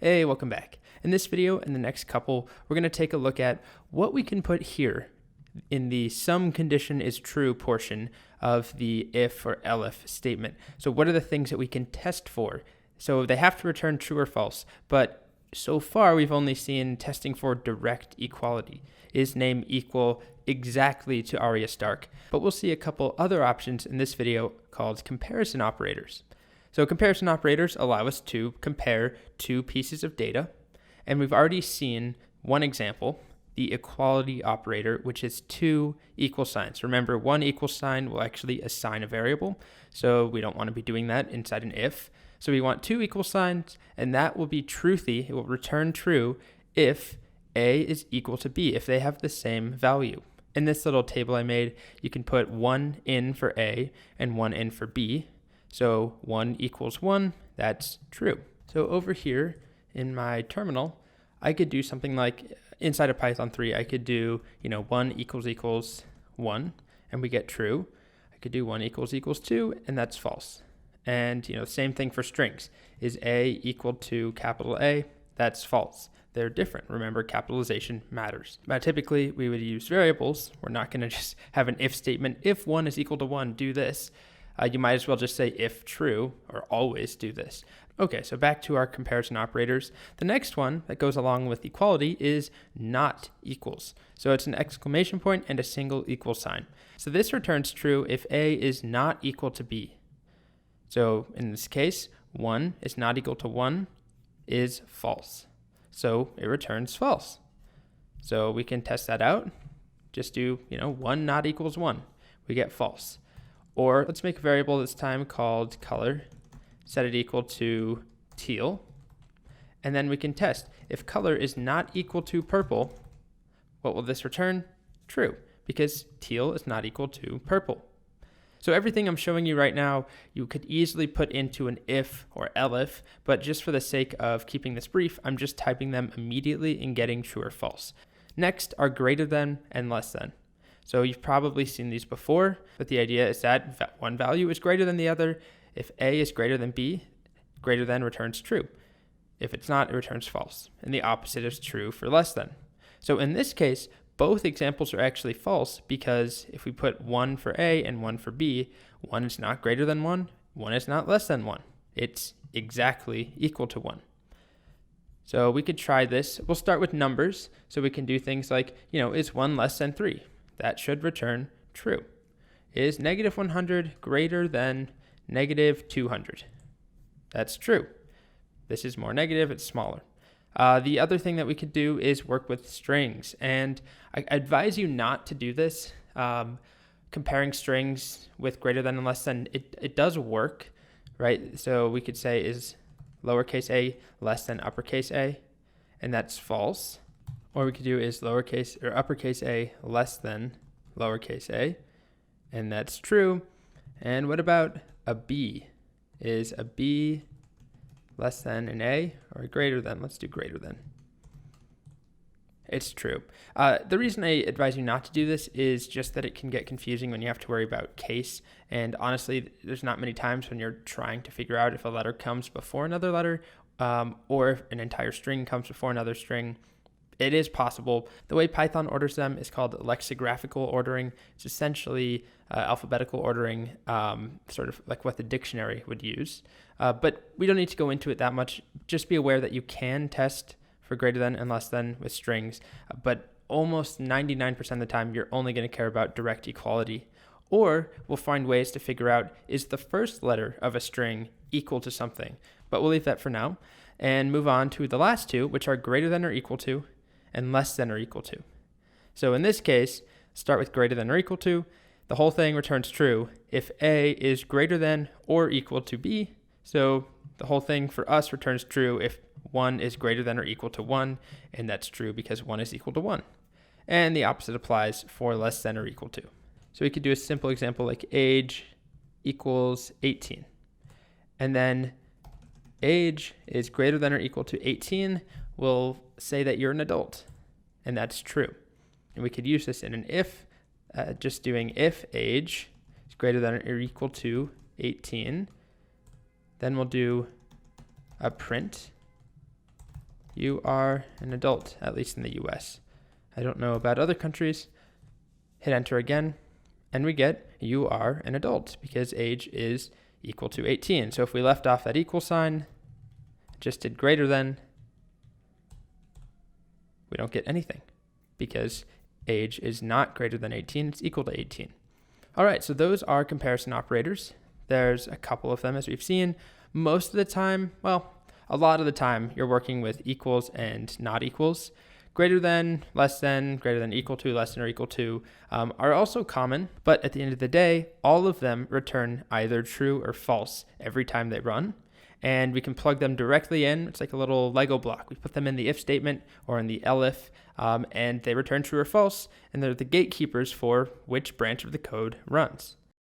Hey, welcome back. In this video and the next couple, we're going to take a look at what we can put here in the some condition is true portion of the if or elif statement. So what are the things that we can test for? So they have to return true or false, but so far we've only seen testing for direct equality. Is name equal exactly to Arya Stark? But we'll see a couple other options in this video called comparison operators. So comparison operators allow us to compare two pieces of data, and we've already seen one example, the equality operator, which is two equal signs. Remember, one equal sign will actually assign a variable, so we don't want to be doing that inside an if. So we want two equal signs, and that will be truthy. It will return true if A is equal to B, if they have the same value. In this little table I made, you can put 1 in for A and 1 in for B. So 1 equals 1, that's true. So over here in my terminal, I could do something like inside of Python 3, I could do, 1 equals 1, and we get true. I could do 1 equals 2, and that's false. And, same thing for strings. Is A equal to capital A? That's false. They're different. Remember, capitalization matters. Now, typically, we would use variables. We're not going to just have an if statement. If 1 is equal to 1, do this. You might as well just say if true, or always do this. Okay, so back to our comparison operators. The next one that goes along with equality is not equals. So it's an exclamation point and a single equal sign. So this returns true if A is not equal to B. So in this case, 1 is not equal to 1 is false. So it returns false. So we can test that out. Just do, 1 not equals 1. We get false. Or let's make a variable this time called color, set it equal to teal, and then we can test. If color is not equal to purple, what will this return? True, because teal is not equal to purple. So everything I'm showing you right now, you could easily put into an if or elif, but just for the sake of keeping this brief, I'm just typing them immediately and getting true or false. Next are greater than and less than. So you've probably seen these before, but the idea is that one value is greater than the other. If A is greater than B, greater than returns true. If it's not, it returns false. And the opposite is true for less than. So in this case, both examples are actually false because if we put 1 for A and 1 for B, 1 is not greater than 1, 1 is not less than 1. It's exactly equal to 1. So we could try this. We'll start with numbers. So we can do things like, is 1 less than 3? That should return true. Is negative 100 greater than negative 200? That's true. This is more negative, it's smaller. The other thing that we could do is work with strings. And I advise you not to do this. Comparing strings with greater than and less than, it does work, right? So we could say is lowercase a less than uppercase a, and that's false. Or we could do is lowercase or uppercase a less than lowercase a, and that's true. And what about a B? Is a B less than an A or greater than? Let's do greater than. It's true. The reason I advise you not to do this is just that it can get confusing when you have to worry about case. And honestly, there's not many times when you're trying to figure out if a letter comes before another letter or if an entire string comes before another string. It is possible. The way Python orders them is called lexicographical ordering. It's essentially alphabetical ordering, sort of like what the dictionary would use. But we don't need to go into it that much. Just be aware that you can test for greater than and less than with strings, but almost 99% of the time, you're only going to care about direct equality. Or we'll find ways to figure out, is the first letter of a string equal to something? But we'll leave that for now and move on to the last two, which are greater than or equal to and less than or equal to. So in this case, start with greater than or equal to. The whole thing returns true if A is greater than or equal to B. So the whole thing for us returns true if 1 is greater than or equal to 1, and that's true because 1 is equal to 1. And the opposite applies for less than or equal to. So we could do a simple example like age equals 18. And then age is greater than or equal to 18. We'll say that you're an adult, and that's true. And we could use this in an if, just doing if age is greater than or equal to 18. Then we'll do a print you are an adult, at least in the US. I don't know about other countries. Hit enter again, and we get you are an adult because age is equal to 18. So if we left off that equal sign, just did greater than, we don't get anything because age is not greater than 18, it's equal to 18. All right, so those are comparison operators. There's a couple of them as we've seen. Most of the time, well, a lot of the time, you're working with equals and not equals. Greater than, less than, greater than, equal to, less than or equal to are also common, but at the end of the day, all of them return either true or false every time they run. And we can plug them directly in. It's like a little Lego block. We put them in the if statement or in the elif, and they return true or false, and they're the gatekeepers for which branch of the code runs.